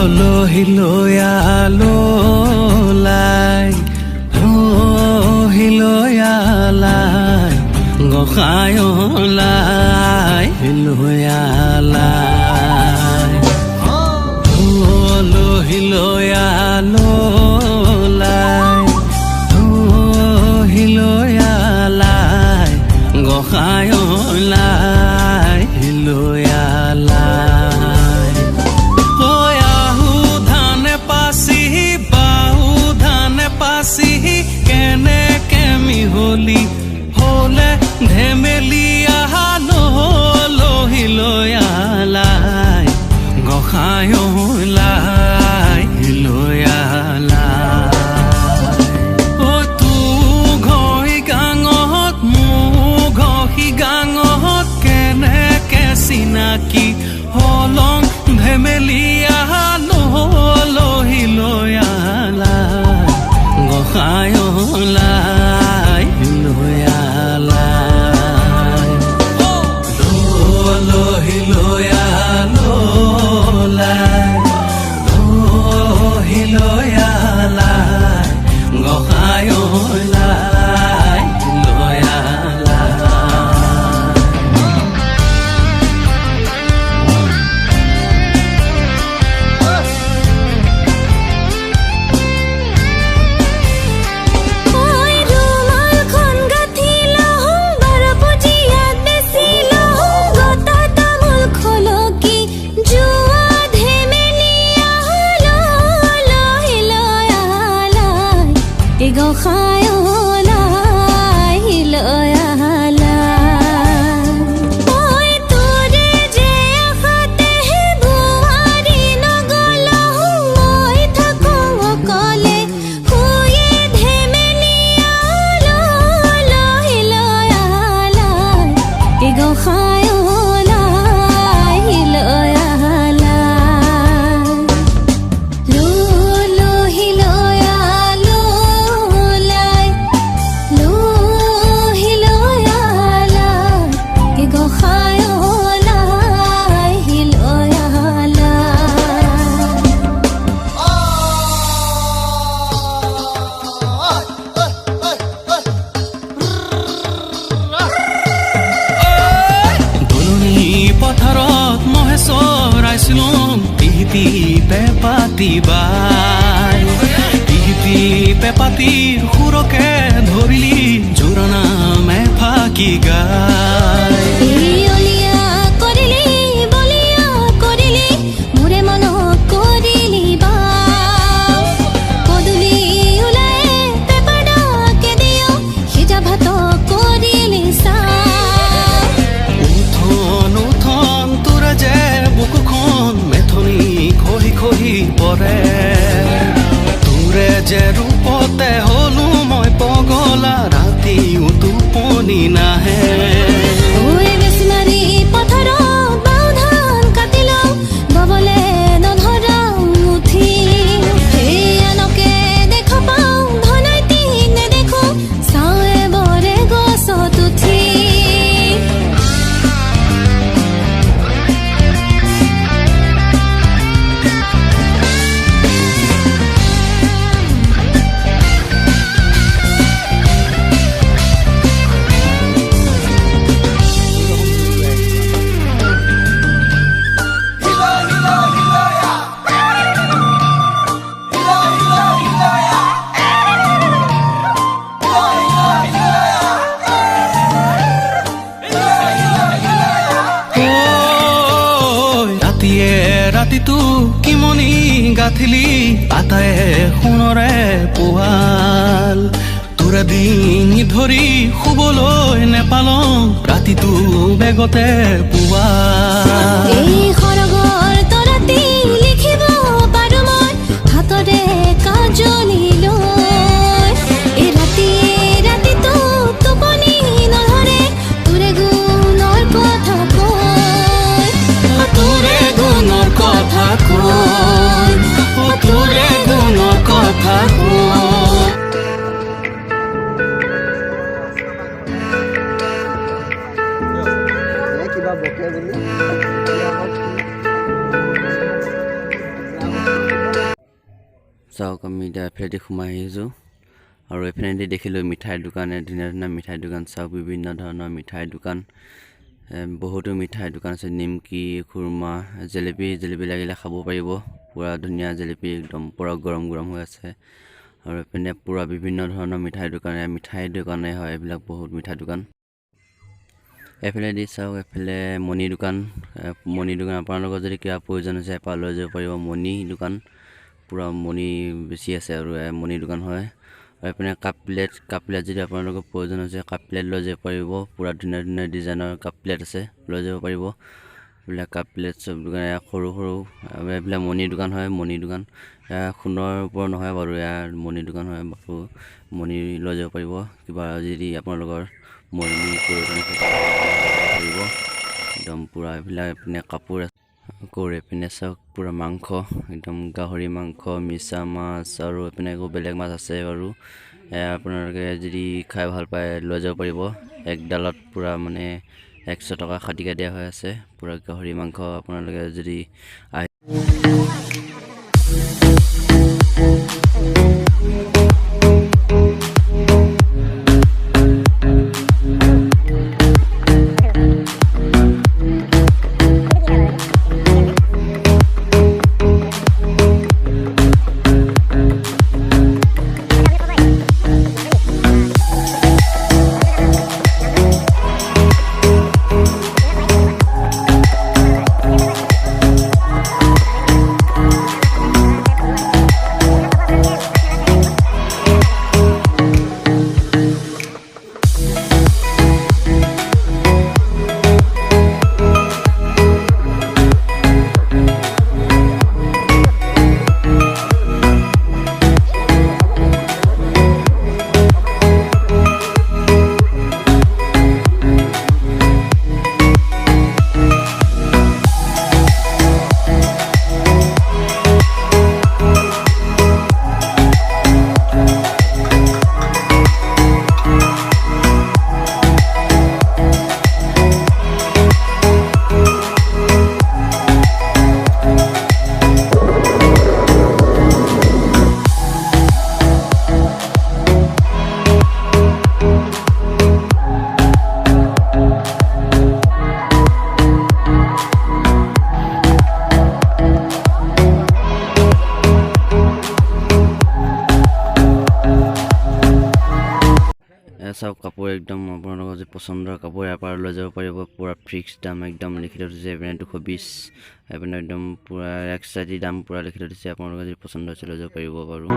হিলয়া লাই হিলয়া লাই গোসাঁই লাই হিলয়া লাই হিলয়া লাই হিলয়া লাই গোসাঁই লাই হিলয়া লাই কেনেকে মিহলি হলে ধেমেলিয়া হিলয়া লাই গোসাঁই লাই হিলয়া লাই তো ঘহি গাঙত মোৰ ঘহি গাঙত কেনেকে চিনাকি হলং ধেমেলিয়া হিলয়া লাই গোসাঁই লাই হিলয়া লাই হিলয়া লাই হিলয়া লাই গোসাঁই লাই হিলয়া গোসাঁই লাই হিলয়া লাই মই তোৰে যে আশাতে বোৱাৰী নগ'লহ মই থাকোঁ অকলে শুয়ে ধেমেলিয়া হিলয়া লাই গোসাঁই লাই হিলয়া পেপাতিৰ সুৰকে ধৰিলি জোৰণা মে ফাঁকি গায় পৰে তোৰে যে ৰূপতে হলো মই পগলা ৰাতিও টোপনি নাহে ৰাতিটো কিমনি গাঁঠিলি আটায়ে সোণৰে পোৱাল তোৰে ডিঙি ধৰি শুবলৈ নেপালং ৰাতিটো বেগতে পোৱাল লিখিব পাৰো মই হাতৰে কাজলি লৈ এই ৰাতিটো টোপনি নধৰে তোৰে গুণৰ কথা কৈ তোৰে গুণৰ কথা কৈ তোৰে গুণৰ কথা কৈ কিবা বকে বুলি চাওক আমি এতিয়া এফালেদি সোমাই আহিছোঁ আৰু এফালেদি দেখিলোঁ মিঠাইৰ দোকান, ধুনীয়া ধুনীয়া মিঠাইৰ দোকান। চাওক বিভিন্ন ধৰণৰ মিঠাইৰ দোকান, বহুতো মিঠাইৰ দোকান আছে। নিমকি, খুৰমা, জেলেপি লাগিলে খাব পাৰিব। পূৰা ধুনীয়া জেলেপি, একদম পূৰা গৰম গৰম হৈ আছে। আৰু এইপিনে পূৰা বিভিন্ন ধৰণৰ মিঠাইৰ দোকানে হয় এইবিলাক, বহুত মিঠাইৰ দোকান। এফালেদি চাওক, এফালে মণি দোকান আপোনালোকৰ যদি কিবা প্ৰয়োজন হৈছে এপাক লৈ যাব পাৰিব। মণি দোকান, পূৰা মণি বেছি আছে আৰু মণি দোকান হয়। আৰু এইপিনে কাপ প্লেট যদি আপোনালোকৰ প্ৰয়োজন হৈছে কাপ প্লেট লৈ যাব পাৰিব। পূৰা ধুনীয়া ধুনীয়া ডিজাইনৰ কাপ প্লেট আছে, লৈ যাব পাৰিব। এইবিলাক কাপ প্লেট চব দোকান, সৰু এইবিলাক মণি দোকান হয়। মণি দোকান সোণৰ ওপৰত নহয় বাৰু, মণি দোকান হয় বাৰু। মণি লৈ যাব পাৰিব, কিবা যদি আপোনালোকৰ মণি প্ৰয়োজন কৰিব একদম পূৰা। এইবিলাক এইপিনে কাপোৰ কৰে, এইপিনে চাওক পূৰা মাংস, একদম গাহৰি মাংস, মিছা মাছ, আৰু এইপিনে একো বেলেগ মাছ আছে বাৰু। আপোনালোকে যদি খাই ভাল পায় লৈ যাব পাৰিব। একডালত পূৰা মানে 100 টকা কাটিকে দিয়া হৈ আছে, পূৰা গাহৰি মাংস। আপোনালোকে যদি আহে চাওক কাপোৰ, একদম আপোনালোকৰ যি পচন্দৰ কাপোৰ ইয়াৰ পৰা লৈ যাব পাৰিব। পূৰা ফিক্স দাম একদম লিখি থৈ দিছে। এইপিনে 220, এইপিনে একদম পূৰা এক্সট্ৰা দাম পূৰা লিখি থৈ দিছে। আপোনালোকৰ যদি পচন্দ হৈছে লৈ যাব পাৰিব বাৰু।